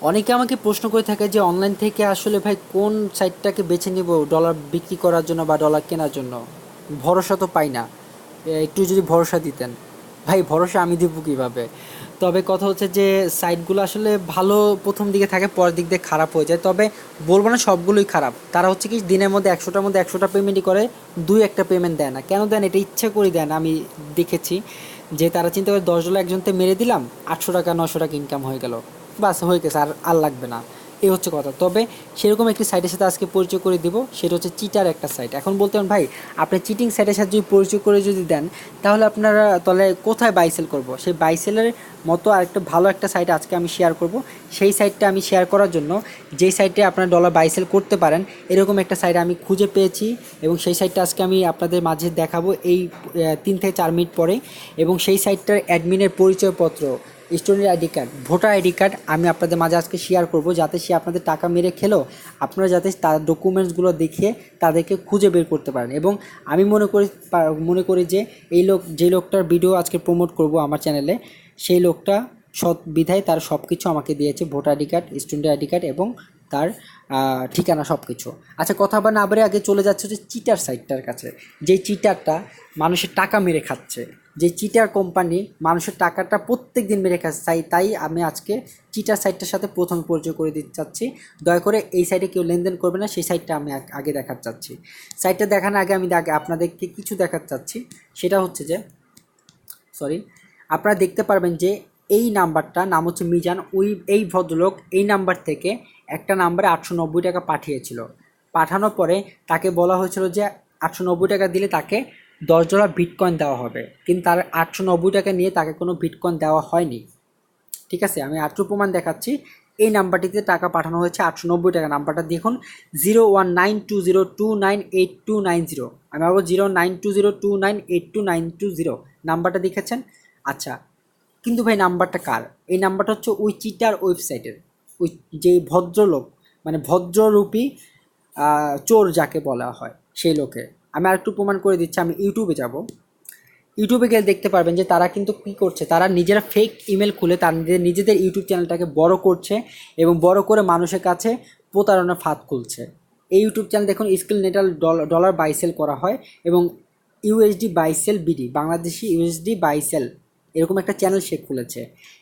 অনেকে আমাকে প্রশ্ন করে থাকে যে অনলাইন থেকে আসলে ভাই কোন সাইটটাকে বেছে নিব ডলার বিক্রি করার জন্য বা ডলার কেনার জন্য। ভরসা তো পাই না। একটু যদি ভরসা দিতেন। ভাই ভরসা আমি দিব কিভাবে? তবে কথা হচ্ছে যে সাইটগুলো আসলে ভালো প্রথম দিকে থাকে, পরের দিক দিয়ে খারাপ হয়ে যায়। তবে বলবো না সবগুলোই খারাপ। তারা হচ্ছে কি দিনের মধ্যে 100টার মধ্যে 100টা পেমেন্টই করে, দুই একটা পেমেন্ট দেয় না। কেন দেন? এটা ইচ্ছা করে দেন। আমি দেখেছি যে তারা চিন্তা করে $10 একজনকে মেরে দিলাম, 800 টাকা 900 টাকা ইনকাম হয়ে গেল, বাস হয়ে গেছে, আর আর লাগবে না। এই হচ্ছে কথা। তবে সেরকম একটি সাইটের সাথে আজকে পরিচয় করে দিব, সেটা হচ্ছে চিটার একটা সাইট। এখন বলতে পারেন ভাই আপনি চিটিং সাইটের সাথে যদি পরিচয় করে যদি দেন, তাহলে আপনারা তাহলে কোথায় বাই সেল করবো? সেই বাই সেলের মতো আরেকটা ভালো একটা সাইট আজকে আমি শেয়ার করব। সেই সাইটটা আমি শেয়ার করার জন্য, যেই সাইটে আপনারা ডলার বাই সেল করতে পারেন এরকম একটা সাইট আমি খুঁজে পেয়েছি, এবং সেই সাইটটা আজকে আমি আপনাদের মাঝে দেখাবো এই 3 থেকে 4 মিনিট পরে। এবং সেই সাইটটার অ্যাডমিনের পরিচয়পত্র, student ID card, voter ID card আমি আপনাদের মাঝে আজকে শেয়ার করব, যাতে সে আপনাদের টাকা মেরে খেলেও আপনারা যাতে তার ডকুমেন্টসগুলো দেখিয়ে তাদেরকে খুঁজে বের করতে পারেন। এবং আমি মনে করি যে এই লোক, যে লোকটার ভিডিও আজকে প্রমোট করব আমার চ্যানেলে, সেই লোকটা সৎ বিধায় তার সব কিছু আমাকে দিয়েছে, voter ID card, student ID card এবং তার ঠিকানা সব কিছু। আচ্ছা, কথা বা না বলে আগে চলে যাচ্ছে হচ্ছে চিটার সাইটটার কাছে। যেই চিটারটা মানুষের টাকা মেরে খাচ্ছে, যে চিটার কোম্পানি মানুষের টাকাটা প্রত্যেক দিন মেরে খাচ্ছে, তাই আমি আজকে চিটার সাইটটার সাথে প্রথম পরিচয় করে দিতে চাচ্ছি। দয়া করে এই সাইটে কেউ লেনদেন করবে না, সেই সাইটটা আমি আগে দেখাতে চাচ্ছি। সাইটটা দেখানোর আগে আমি আপনাদেরকে কিছু দেখাতে চাচ্ছি। সেটা হচ্ছে যে, সরি, আপনারা দেখতে পারবেন যে এই নাম্বারটা নাম হচ্ছে মিজান। এই ভদ্রলোক এই নাম্বার থেকে একটা নাম্বারে 890 টাকা পাঠিয়েছিল। পাঠানোর পরে তাকে বলা হয়েছিল যে 890 টাকা দিলে তাকে $10 বিটকয়েন দেওয়া হবে, কিন্তু তার 890 টাকা নিয়ে তাকে কোনো বিটকয়েন দেওয়া হয়নি। ঠিক আছে, আমি আটটু প্রমাণ দেখাচ্ছি। এই নাম্বারটিতে টাকা পাঠানো হয়েছে 890 টাকা। নাম্বারটা দেখুন, 019202982990। আমি আবার 019202982920 নাম্বারটা দেখেছেন। আচ্ছা, কিন্তু ভাই নাম্বারটা কার? এই নাম্বারটা হচ্ছে ওই চিটার ওয়েবসাইটের, ওই যে ভদ্রলোক, মানে ভদ্ররূপী চোর যাকে বলা হয় সেই লোকে। আমি আরেকটু প্রমাণ করে দিচ্ছি। আমি ইউটিউবে যাব। ইউটিউবে গেলে দেখতে পারবেন যে তারা কিন্তু কী করছে, তারা নিজেরা ফেক ইমেল খুলে তার নিজেদের ইউটিউব চ্যানেলটাকে বড় করছে এবং বড় করে মানুষের কাছে প্রতারণার ফাঁদ খুলছে। এই ইউটিউব চ্যানেল দেখুন, স্কিল নেটাল ডলার বাইসেল করা হয় এবং ইউএসডি বাইসেল বিডি, বাংলাদেশি ইউএসডি বাইসেল, এরকম একটা চ্যানেল সে খুলেছে।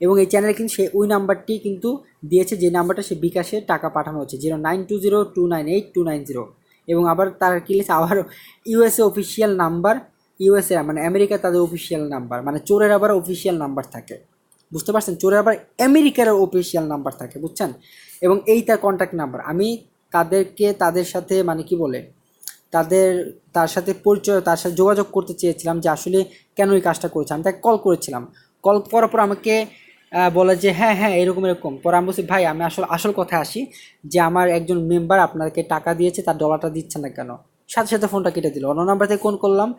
এবং এই চ্যানেলে কিন্তু সে ওই নাম্বারটি কিন্তু দিয়েছে, যে নাম্বারটা সে বিকাশে টাকা পাঠানো হচ্ছে, 0920298290। এবং আবার তার কি লিখেছে, আবার ইউএসএ অফিসিয়াল নাম্বার, ইউএসএ মানে আমেরিকা তাদের অফিসিয়াল নাম্বার, মানে চোরের আবার অফিসিয়াল নাম্বার থাকে, বুঝতে পারছেন? চোরের আবার আমেরিকার অফিসিয়াল নাম্বার থাকে, বুঝছেন? এবং এই তার কন্ট্যাক্ট নাম্বার। আমি তাদের সাথে মানে কি বলে, তার সাথে পরিচয়, তার সাথে যোগাযোগ করতে চেয়েছিলাম যে আসলে কেন এই কাজটা করেছে। আমি তাকে কল করেছিলাম। কল করার পর আমাকে বলে যে হ্যাঁ হ্যাঁ এরকম এরকম। পরে আমি বলছি ভাই আমি আসল কথায় আসি, যে আমার একজন মেম্বার আপনাকে টাকা দিয়েছে, তার ডলারটা দিচ্ছে না কেন? সাথে সাথে ফোনটা কেটে দিল। অন্য নাম্বার থেকে ফোন করলাম,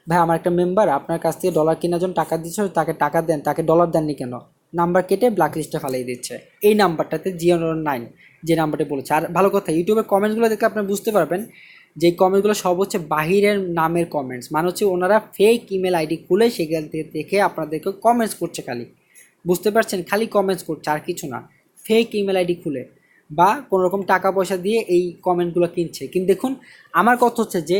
ভাই আমার একটা মেম্বার আপনার কাছ থেকে ডলার কেনার জন্য টাকা দিচ্ছে, তাকে টাকা দেন, তাকে ডলার দেননি কেন? নাম্বার কেটে ব্ল্যাক লিস্টে ফালিয়ে দিচ্ছে। এই নাম্বারটাতে 09, যে নাম্বারটি বলেছে। আর ভালো কথা, ইউটিউবের কমেন্টসগুলো দেখে আপনি বুঝতে পারবেন যে কমেন্টগুলো সব হচ্ছে বাহিরের নামের কমেন্টস, মানে হচ্ছে ওনারা ফেক ইমেল আইডি খুলে সেখান থেকে দেখে আপনাদেরকে কমেন্টস করছে খালি, বুঝতে পারছেন? খালি কমেন্টস করছে, আর কিছু না। ফেক ইমেল আইডি খুলে বা কোনো রকম টাকা পয়সা দিয়ে এই কমেন্টগুলো কিনছে। কিন্তু দেখুন, আমার কথা হচ্ছে যে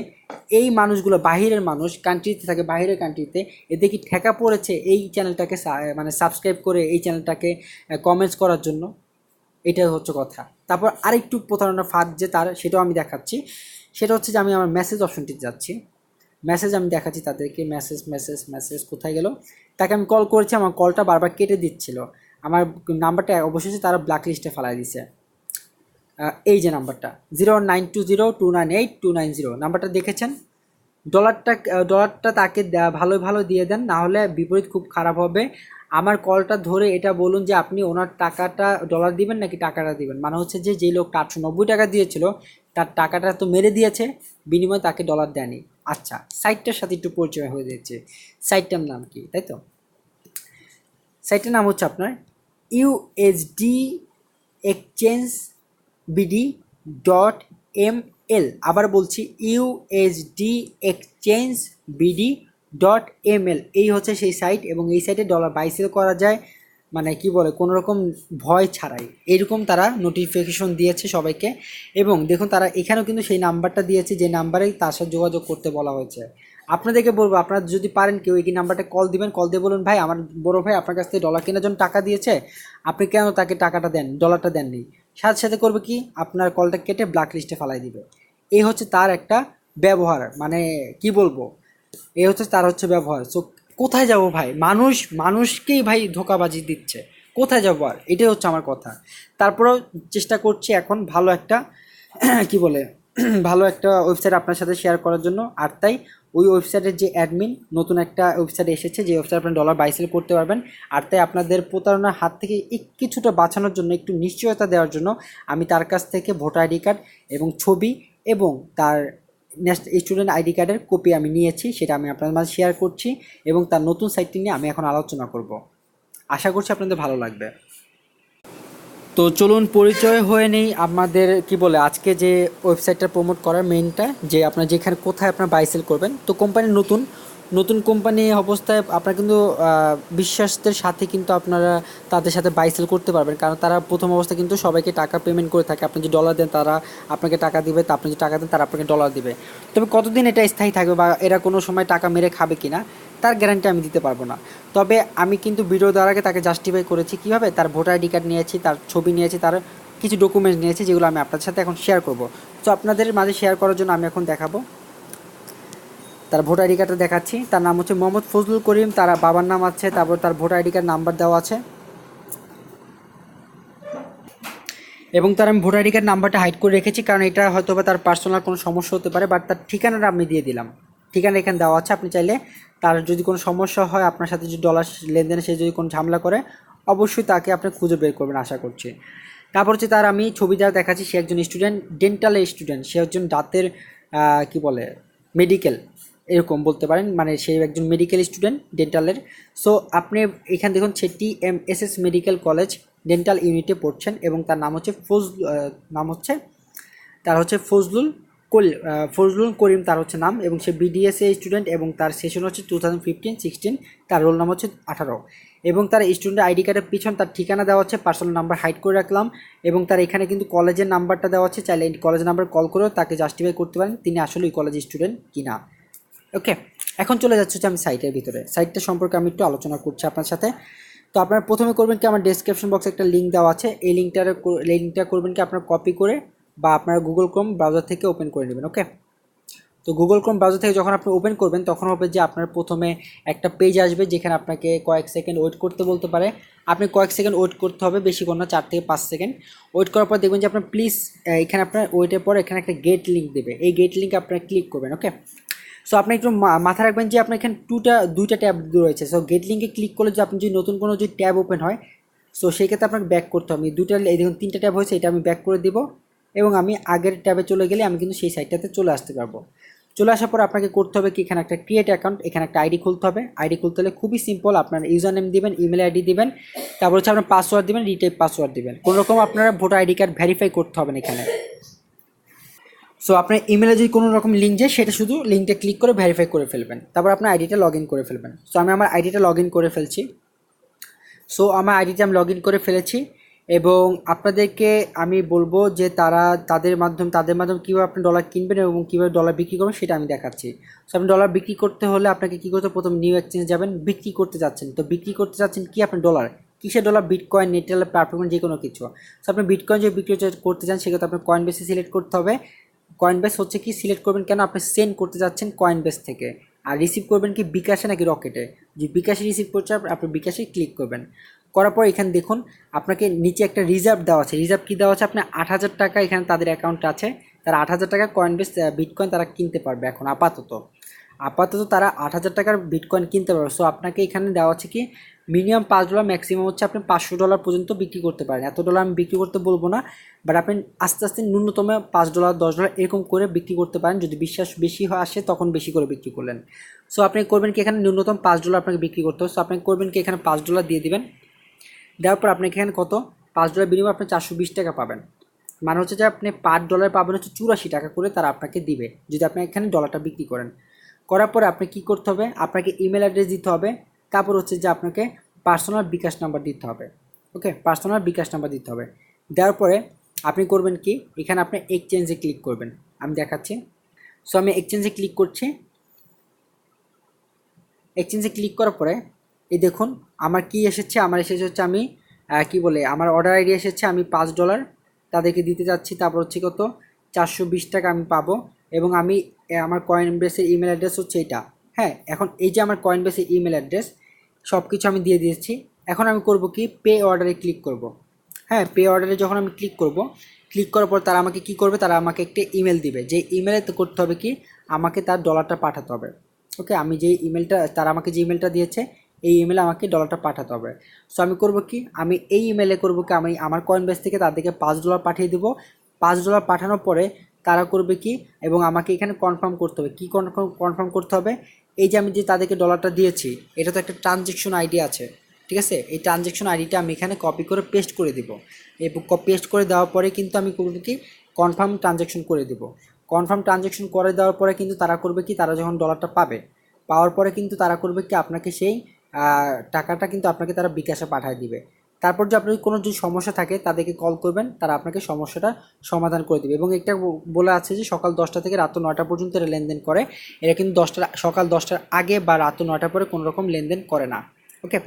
এই মানুষগুলো বাহিরের মানুষ, কান্ট্রিতে থাকে, বাহিরের কান্ট্রিতে, এতে কি ঠেকা পড়েছে এই চ্যানেলটাকে মানে সাবস্ক্রাইব করে এই চ্যানেলটাকে কমেন্টস করার জন্য? এটাই হচ্ছে কথা। তারপর আরেকটু প্রতারণার ফাঁদ যে তার, সেটাও আমি দেখাচ্ছি। সেটা হচ্ছে যে আমি আমার মেসেজ অপশনটিতে যাচ্ছি। মেসেজ আমি দেখাচ্ছি তাদেরকে। মেসেজ মেসেজ মেসেজ কোথায় গেল? তাকে আমি কল করেছি, আমার কলটা বারবার কেটে দিচ্ছিল। আমার নাম্বারটা অবশেষে তারা ব্ল্যাক লিস্টে ফেলাই দিছে। এই যে নাম্বারটা, 019202988290 নাম্বারটা দেখেছেন? ডলারটা তাকে ভালো ভালো দিয়ে দেন, না হলে বিপরীত খুব খারাপ হবে। আমার কলটা ধরে এটা বলুন যে আপনি ওনার টাকাটা ডলার দিবেন নাকি টাকাটা দিবেন। মানে হচ্ছে যে যেই লোকটা 890 টাকা দিয়েছিল তার টাকাটা তো মেরে দিয়েছে, বিনিময়ে তাকে ডলার দেয়নি। আচ্ছা, সাইটটার সাথে একটু পরিচয় হয়ে যাচ্ছে। সাইটটার নাম কি, তাই তো? সাইটের নাম হচ্ছে আপনার ইউএসডি এক্সচেঞ্জ বিডি .ml। আবার বলছি, ইউএসডি এক্সচেঞ্জ বিডি .ml। এই হচ্ছে সেই সাইট, এবং এই সাইটে ডলার বাই সেল করা যায়। মানে কি বলে কোনো রকম ভয় ছাড়াই এরকম তারা নোটিফিকেশন দিয়েছে সবাইকে। এবং দেখুন তারা এখানেও কিন্তু সেই নাম্বারটা দিয়েছে যে নাম্বারেই তার সাথে যোগাযোগ করতে বলা হয়েছে। আপনাদেরকে বলবো আপনারা যদি পারেন কেউ এই নাম্বারটা কল দিবেন, কল দিয়ে বলুন ভাই আমার বড় ভাই আপনার কাছ থেকে ডলার কেনার জন্য টাকা দিয়েছে, আপনি কেন তাকে টাকাটা দেন, ডলারটা দেননি। সাথে সাথে করবে কি আপনার কলটা কেটে ব্ল্যাক লিস্টে ফেলাই দিবে। এই হচ্ছে তার একটা ব্যবহার, মানে কি বলবো, এই হচ্ছে তার হচ্ছে ব্যবহার। সো কোথায় যাব ভাই, মানুষকেই ভাই ধোঁকাবাজি দিচ্ছে, কোথায় যাবো আর, এটাই হচ্ছে আমার কথা। তারপরেও চেষ্টা করছি এখন ভালো একটা কি বলে ভালো একটা ওয়েবসাইট আপনার সাথে শেয়ার করার জন্য। আর তাই ওই ওয়েবসাইটের যে অ্যাডমিন নতুন একটা ওয়েবসাইট এসেছে যে ওয়েবসাইট আপনি ডলার বাই সেল করতে পারবেন। আর তাই আপনাদের প্রতারণার হাত থেকে কিছুটা বাঁচানোর জন্য, একটু নিশ্চয়তা দেওয়ার জন্য আমি তার কাছ থেকে ভোটার আইডি কার্ড এবং ছবি এবং তার স্টুডেন্ট আইডি কার্ডের কপি আমি নিয়েছি, সেটা আমি আপনাদের মাঝে শেয়ার করছি এবং তার নতুন সাইটটি নিয়ে আমি এখন আলোচনা করব। আশা করছি আপনাদের ভালো লাগবে। তো চলুন পরিচয় হয়ে নেই আমাদের কি বলে আজকে যে ওয়েবসাইটটা প্রমোট করার মেইনটা, যে আপনার যেখানে কোথায় আপনার বাই সেল করবেন। তো কোম্পানি নতুন নতুন কোম্পানি অবস্থায় আপনারা কিন্তু বিশ্বাসের সাথে কিন্তু আপনারা তাদের সাথে বাই সেল করতে পারবেন, কারণ তারা প্রথম অবস্থায় কিন্তু সবাইকে টাকা পেমেন্ট করে থাকে। আপনি যে ডলার দেন তারা আপনাকে টাকা দিবে, তা আপনি যে টাকা দেন তারা আপনাকে ডলার দিবে। তবে কতদিন এটা স্থায়ী থাকবে বা এরা কোনো সময় টাকা মেরে খাবে কিনা তার গ্যারান্টি আমি দিতে পারবো না। তবে আমি কিন্তু ভিডিও দেওয়ার আগে তাকে জাস্টিফাই করেছি কীভাবে, তার ভোটার আইডি কার্ড নিয়েছি, তার ছবি নিয়েছি, তার কিছু ডকুমেন্টস নিয়েছি যেগুলো আমি আপনাদের সাথে এখন শেয়ার করব। তো আপনাদের মাঝে শেয়ার করার জন্য আমি এখন দেখাবো তার ভোটার আইডি কার্ডটা দেখাচ্ছি। তার নাম হচ্ছে মোহাম্মদ ফজলুল করিম, তার বাবার নাম আছে, তারপর তার ভোটার আইডি কার্ড নাম্বার দেওয়া আছে এবং তার আমি ভোটার আইডি কার্ড নাম্বারটা হাইড করে রেখেছি, কারণ এটা হয়তো বা তার পার্সোনাল কোনো সমস্যা হতে পারে। বাট তার ঠিকানাটা আমি দিয়ে দিলাম, ঠিকানা এখানে দেওয়া আছে। আপনি চাইলে তার যদি কোনো সমস্যা হয়, আপনার সাথে যদি ডলার লেনদেনে সে যদি কোনো ঝামেলা করে, অবশ্যই তাকে আপনি খুঁজে বের করবেন আশা করছি। তারপর হচ্ছে তার আমি ছবিটা দেখাচ্ছি, সে একজন স্টুডেন্ট, ডেন্টালের স্টুডেন্ট, সে একজন দাঁতের কি বলে মেডিকেল এরকম বলতে পারেন, মানে সে একজন মেডিকেল স্টুডেন্ট ডেন্টালের। সো আপনি এখানে দেখুন সে TMSS মেডিকেল কলেজ ডেন্টাল ইউনিটে পড়ছেন এবং তার নাম হচ্ছে ফজলুল করিম তার হচ্ছে নাম, এবং সে BDSA স্টুডেন্ট এবং তার সেশন হচ্ছে 2015-16, তার রোল নাম হচ্ছে 18 এবং তার স্টুডেন্ট আইডি কার্ডের পিছন তার ঠিকানা দেওয়া হচ্ছে, পার্সোনাল নাম্বার হাইড করে রাখলাম এবং তার এখানে কিন্তু কলেজের নাম্বারটা দেওয়া হচ্ছে, চাইলে কলেজের নাম্বার কল করেও তাকে জাস্টিফাই করতে পারেন তিনি আসলে ওই কলেজের স্টুডেন্ট কিনা। ওকে, এখন চলে যাচ্ছে হচ্ছে আমি সাইটের ভিতরে, সাইটটা সম্পর্কে আমি একটু আলোচনা করছি আপনার সাথে। তো আপনারা প্রথমে করবেন কি, আমার ডেসক্রিপশন বক্সে একটা লিঙ্ক দেওয়া আছে, এই লিঙ্কটা করবেন কি আপনার কপি করে বা আপনার গুগল ক্রোম ব্রাউজার থেকে ওপেন করে নেবেন। ওকে, তো গুগল ক্রোম ব্রাউজার থেকে যখন আপনি ওপেন করবেন তখন হবে যে আপনার প্রথমে একটা পেজ আসবে যেখানে আপনাকে কয়েক সেকেন্ড ওয়েট করতে বলতে পারে। আপনি কয়েক সেকেন্ড ওয়েট করতে হবে, বেশিক্ষণ না, 4 থেকে 5 সেকেন্ড ওয়েট করার পর দেখবেন যে আপনার প্লিজ এখানে আপনার ওয়েটের পর এখানে একটা গেট লিঙ্ক দেবে, এই গেট লিঙ্কে আপনারা ক্লিক করবেন। ওকে, সো আপনি একটু মাথায় রাখবেন যে আপনার এখানে দুইটা ট্যাব রয়েছে। সো গেট লিঙ্কে ক্লিক করলে যে আপনি যদি নতুন কোনো যদি ট্যাব ওপেন হয়, সো সেই ক্ষেত্রে আপনাকে ব্যাক করতে হবে। এই দেখুন 3টা ট্যাব হয়েছে, এটা আমি ব্যাক করে দিব এবং আমি আগের ট্যাবে চলে গেলে আমি কিন্তু সেই সাইটটাতে চলে আসতে পারবো। চলে আসার পর আপনাকে করতে হবে কি, এখানে একটা ক্রিয়েট অ্যাকাউন্ট, এখানে একটা আইডি খুলতে হবে। আইডি খুলতে হলে খুবই সিম্পল, আপনার ইউজার নেম দিবেন, ইমেল আইডি দিবেন, তারপর হচ্ছে আপনার পাসওয়ার্ড দিবেন, রিটাইপ পাসওয়ার্ড দিবেন। কোনো রকম আপনারা ভোটার আইডি কার্ড ভেরিফাই করতে হবে না এখানে। সো আপনার ইমেলে যদি কোনো রকম লিঙ্ক যায় সেটা শুধু লিঙ্কটা ক্লিক করে ভেরিফাই করে ফেলবেন, তারপর আপনার আইডিটা লগ ইন করে ফেলবেন। সো আমি আমার আইডিটা লগ ইন করে ফেলছি। সো আমার আইডিটা আমি লগ ইন করে ফেলেছি এবং আপনাদেরকে আমি বলবো যে তাদের মাধ্যমে কীভাবে আপনি ডলার কিনবেন এবং কীভাবে ডলার বিক্রি করবেন সেটা আমি দেখাচ্ছি। সো আপনি ডলার বিক্রি করতে হলে আপনাকে কী করতে, প্রথম নিউ এক্সচেঞ্জ যাবেন, বিক্রি করতে যাচ্ছেন। তো বিক্রি করতে যাচ্ছেন কি আপনি ডলার, কিসের ডলার, বিটকয়েন, নেটেল, পারফরমেন্স, যে কোনো কিছু। সো আপনি বিটকয়েন যদি বিক্রি করতে চান সেক্ষেত্রে আপনার কয়েন বেসে সিলেক্ট করতে হবে। কয়েন বেস হচ্ছে কি সিলেক্ট করবেন কেন, আপনি সেন্ড করতে যাচ্ছেন কয়েন বেস থেকে, আর রিসিভ করবেন কি বিকাশে নাকি রকেটে। যে বিকাশে রিসিভ করছে আপনি বিকাশে ক্লিক করবেন। করার পর এখানে দেখুন আপনাকে নিচে একটা রিজার্ভ দেওয়া আছে। রিজার্ভ কী দেওয়া আছে, আপনার 8,000 টাকা এখানে তাদের অ্যাকাউন্টে আছে, তারা 8,000 টাকা কয়েন বেস বিটকয়েন তারা কিনতে পারবে এখন আপাতত তারা 8,000 টাকার বিটকয়েন কিনতে পারবে। সো আপনাকে এখানে দেওয়া আছে কি মিনিমাম $5, ম্যাক্সিমাম হচ্ছে আপনি $500 পর্যন্ত বিক্রি করতে পারেন। এত ডলার আমি বিক্রি করতে বলবো না, বাট আপনি আস্তে আস্তে ন্যূনতম $5, $10 এরকম করে বিক্রি করতে পারেন। যদি বিশ্বাস বেশি আসে তখন বেশি করে বিক্রি করলেন। সো আপনি করবেন কি, এখানে ন্যূনতম $5 আপনাকে বিক্রি করতে হবে। সো আপনি করবেন কি, এখানে $5 দিয়ে দিবেন। দেওয়ার পর আপনাকে এখানে কত, $5 বিনিময়ে আপনি 420 টাকা পাবেন। মানে হচ্ছে যে আপনি পার ডলার পাবেন হচ্ছে 84 টাকা করে তারা আপনাকে দিবে যদি আপনি এখানে ডলারটা বিক্রি করেন। করার পরে আপনি কি করতে হবে, আপনাকে ইমেল অ্যাড্রেস দিতে হবে, তারপর হচ্ছে যে আপনাকে পার্সোনাল বিকাশ নাম্বার দিতে হবে। ওকে, পার্সোনাল বিকাশ নাম্বার দিতে হবে। দেওয়ার পরে আপনি করবেন কি, এখানে আপনি এক্সচেঞ্জে ক্লিক করবেন। আমি দেখাচ্ছি। সো আমি এক্সচেঞ্জে ক্লিক করছি। এক্সচেঞ্জে ক্লিক করার পরে এই দেখুন আমার কি এসেছে, আমার এসেছে হচ্ছে আমি কি বলে আমার অর্ডার আইডি এসেছে, আমি $5 তাদেরকে দিতে যাচ্ছি। তারপর হচ্ছে কত 420 টাকা আমি পাবো। এবং আমি আমার কয়েনবেসের ইমেল অ্যাড্রেস হচ্ছে এটা। হ্যাঁ, এখন এই যে আমার কয়েনবেসের ইমেল অ্যাড্রেস সব কিছু আমি দিয়ে দিয়েছি। এখন আমি করব কি, পে অর্ডারে ক্লিক করব। হ্যাঁ, পে অর্ডারে যখন আমি ক্লিক করব, ক্লিক করার পর তারা আমাকে কি করবে, তারা আমাকে একটা ইমেল দিবে। যে ইমেলে তো করতে হবে কি, আমাকে তার ডলারটা পাঠাতে হবে। ওকে, আমি যে ইমেলটা, তারা আমাকে যে ইমেলটা দিয়েছে এই ইমেলে আমাকে ডলারটা পাঠাতে হবে। সো আমি করব কি, আমি এই ইমেলে করব কি, আমি আমার কয়েনবেস থেকে তাদেরকে $5 পাঠিয়ে দেবো। $5 পাঠানোর পরে তারা করবে কি, এবং আমাকে এখানে কনফার্ম করতে হবে। কি কনফার্ম করতে হবে, এই যে আমি যে তাদেরকে ডলারটা দিয়েছি এটা তো একটা ট্রানজ্যাকশন আইডি আছে, ঠিক আছে। এই ট্রানজ্যাকশন আইডিটা আমি এখানে কপি করে পেস্ট করে দিব। এই পেস্ট করে দেওয়ার পরে কিন্তু আমি করব কি, কনফার্ম ট্রানজ্যাকশন করে দেব। কনফার্ম ট্রানজ্যাকশন করে দেওয়ার পরে কিন্তু তারা করবে কি, তারা যখন ডলারটা পাবে, পাওয়ার পরে কিন্তু তারা করবে কি, আপনাকে সেই টাকাটা কিন্তু আপনাকে তারা বিকাশে পাঠিয়ে দিবে। তারপর যে আপনার কোনো যদি সমস্যা থাকে তাদেরকে কল করবেন, তারা আপনাকে সমস্যাটা সমাধান করে দেবে। এবং একটা বলে আছে যে সকাল 10টা থেকে রাত 9টা পর্যন্ত এরা লেনদেন করে। এরা কিন্তু সকাল 10টার আগে বা রাত 9টার পরে কোনো রকম লেনদেন করে না। ওকে,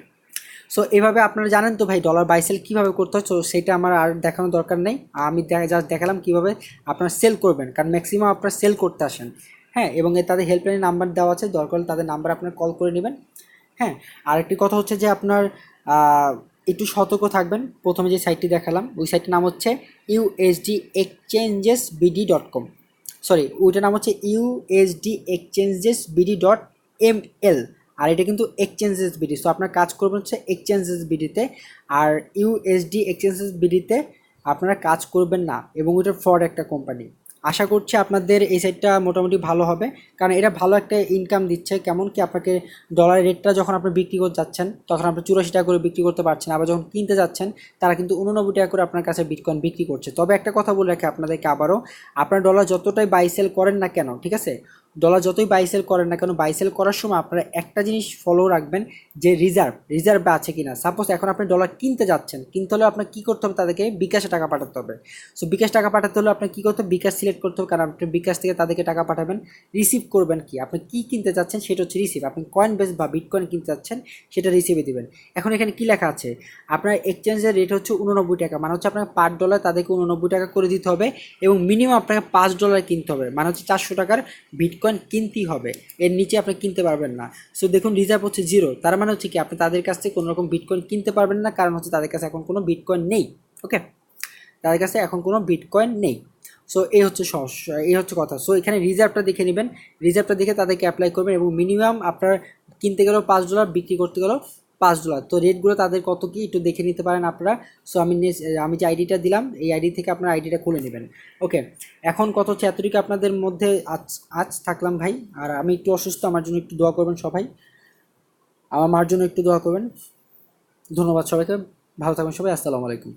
সো এভাবে আপনারা জানেন তো ভাই ডলার বাই সেল কীভাবে করতে হয়। সো সেটা আমার আর দেখানোর দরকার নেই। আমি জাস্ট দেখালাম কীভাবে আপনারা সেল করবেন, কারণ ম্যাক্সিমাম আপনারা সেল করতে আসেন। হ্যাঁ, এবং তাদের হেল্পলাইন নাম্বার দেওয়া আছে, দরকার হলে তাদের নাম্বার আপনারা কল করে নেবেন। হ্যাঁ, আরেকটি কথা হচ্ছে যে আপনার একটু সতর্ক থাকবেন। প্রথমে যে সাইটটি দেখালাম ওই সাইটটির নাম হচ্ছে usdexchangesbd.com, সরি ওইটার নাম হচ্ছে usdexchangesbd.ml। আর এটা কিন্তু এক্সচেঞ্জেস বিডি। সো আপনার কাজ করবেন হচ্ছে এক্সচেঞ্জেস বিডিতে, আর ইউএসডি এক্সচেঞ্জেস বিডিতে আপনারা কাজ করবেন না, এবং ওইটা ফ্রড একটা কোম্পানি। আশা করছি আপনাদের এই সাইটটা মোটামুটি ভালো হবে, কারণ এটা ভালো একটা ইনকাম দিচ্ছে। কেমন কি, আপনাকে ডলারের রেটটা যখন আপনি বিক্রি করতে যাচ্ছেন তখন আপনি 84 টাকা করে বিক্রি করতে পারছেন, আবার যখন কিনতে যাচ্ছেন তারা কিন্তু 89 টাকা করে আপনার কাছে বিটকয়েন বিক্রি করছে। তবে একটা কথা বলে রাখি আপনাদেরকে আবারও, আপনার ডলার যতটাই বাই সেল করেন না কেন, ঠিক আছে, ডলার যতই বাই সেল করেন না কেন, বাই সেল করার সময় আপনারা একটা জিনিস ফলো রাখবেন, যে রিজার্ভ আছে কিনা। সাপোজ এখন আপনি ডলার কিনতে যাচ্ছেন, কিনতে হলে আপনার কী করতে হবে, তাদেরকে বিকাশে টাকা পাঠাতে হবে। সো বিকাশ টাকা পাঠাতে হলে আপনার কী করতে হবে, বিকাশ সিলেক্ট করতে হবে, কারণ আপনি বিকাশ থেকে তাদেরকে টাকা পাঠাবেন। রিসিভ করবেন কি, আপনি কী কিনতে চাচ্ছেন সেটা হচ্ছে রিসিভ। আপনি কয়েন বেস বা বিটকয়েন কিনতে চাচ্ছেন সেটা রিসিভে দেবেন। এখন এখানে কী লেখা আছে, আপনার এক্সচেঞ্জের রেট হচ্ছে 89 টাকা, মানে হচ্ছে আপনাকে পার ডলার তাদেরকে 89 টাকা করে দিতে হবে, এবং মিনিমাম আপনাকে $5 কিনতে হবে, মানে হচ্ছে 400 টাকার বিটকয়েন কিনতেই হবে। এর নিচে আপনি কিনতে পারবেন না। সো দেখুন রিজার্ভ হচ্ছে 0, তার মানে হচ্ছে কি আপনি তাদের কাছ থেকে কোনো রকম বিটকয়েন কিনতে পারবেন না, কারণ হচ্ছে তাদের কাছে এখন কোনো বিটকয়েন নেই। ওকে, তাদের কাছে এখন কোনো বিটকয়েন নেই। সো এই হচ্ছে সমস্যা, এই হচ্ছে কথা। সো এখানে রিজার্ভটা দেখে নেবেন, রিজার্ভটা দেখে তাদেরকে অ্যাপ্লাই করবেন, এবং মিনিমাম আপনার কিনতে গেলেও $5, বিক্রি করতে গেলেও $5। তো রেটগুলো তাদের কত কি একটু দেখে নিতে পারেন আপনারা। সো আমি যে আইডিটা দিলাম এই আইডি থেকে আপনার আইডিটা খুলে নেবেন। ওকে, এখন কত হচ্ছে এতটুকু আপনাদের মধ্যে আজ থাকলাম ভাই। আর আমি একটু অসুস্থ, আমার জন্য একটু দোয়া করবেন সবাই, আমার মার জন্য একটু দোয়া করবেন। ধন্যবাদ সবাইকে, ভালো থাকবেন সবাই, আসসালামু আলাইকুম।